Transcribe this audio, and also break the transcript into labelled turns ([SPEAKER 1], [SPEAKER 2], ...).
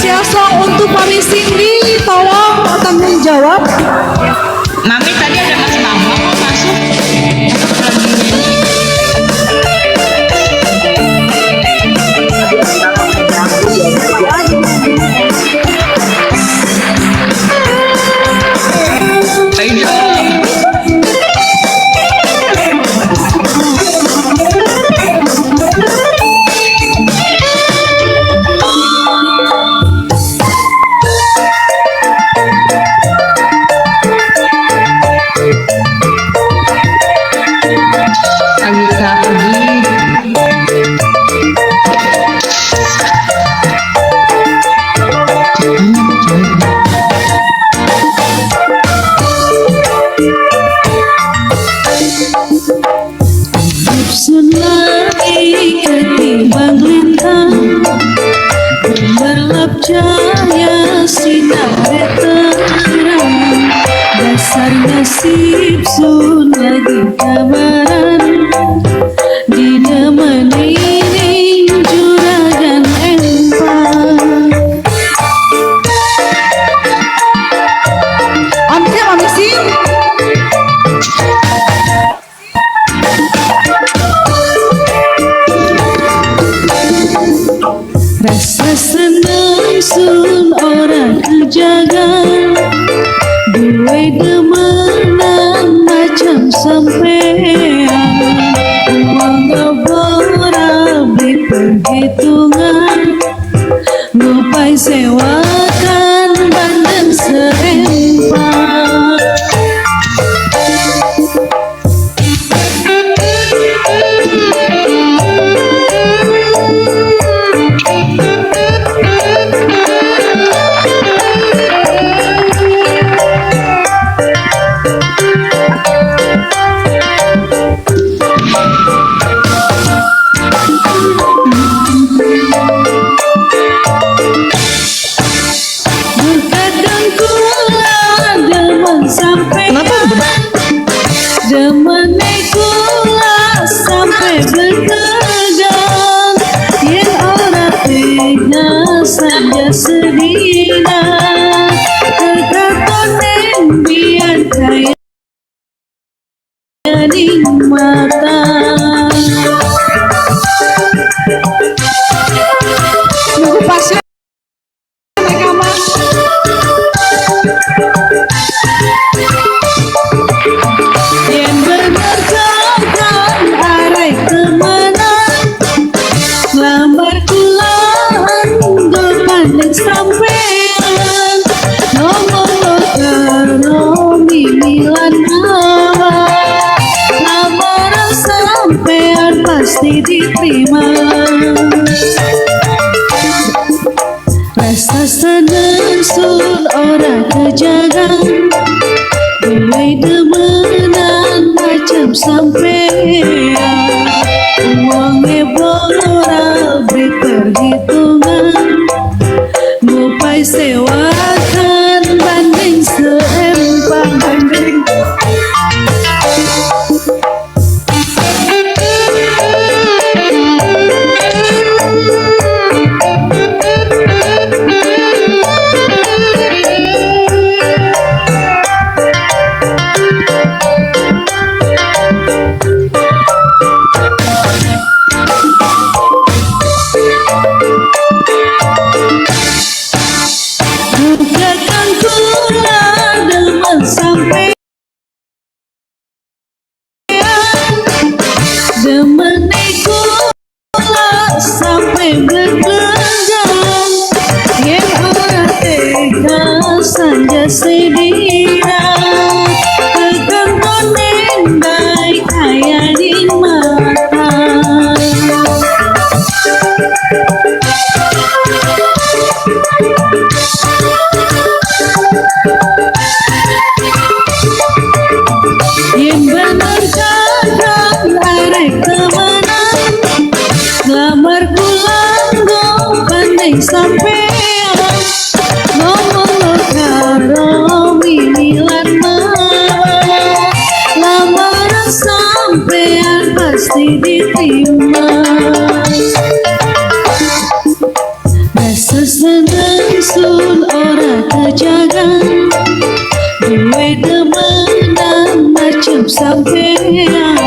[SPEAKER 1] spesial song untuk Mami Cindy, tolong tanggung jawab.
[SPEAKER 2] Mami tadi ada Mas Bambang kok masuk.
[SPEAKER 3] Cahaya sinar terang, dasar nasib sun lagi kabaran, dinemani juragan empang.
[SPEAKER 1] Oke, Mami Sin.
[SPEAKER 3] Rasa senang sun orang kejagaan, duwe demenan macam sampean, uang gabora beli perhitungan, lupai sewakan bandeng serempang. Demene kula sampai bertegang, yang ora tega saja sedina, kekatonen biar kaya di mata.
[SPEAKER 1] Nunggu pasien rekaman.
[SPEAKER 3] Yang berberkakan arai kemenang, lambar kulaan gopandeng sampean, ngomong karo mimilan hawa, lamaran sampean pasti diterima. Rasa senang sun orang kejagaan, duwe demenan macam sampean, uangnya bora beri perhitungan, ngupai sewakan banding seempang banding. sun ora kejagan, duwe demenan macam sampean.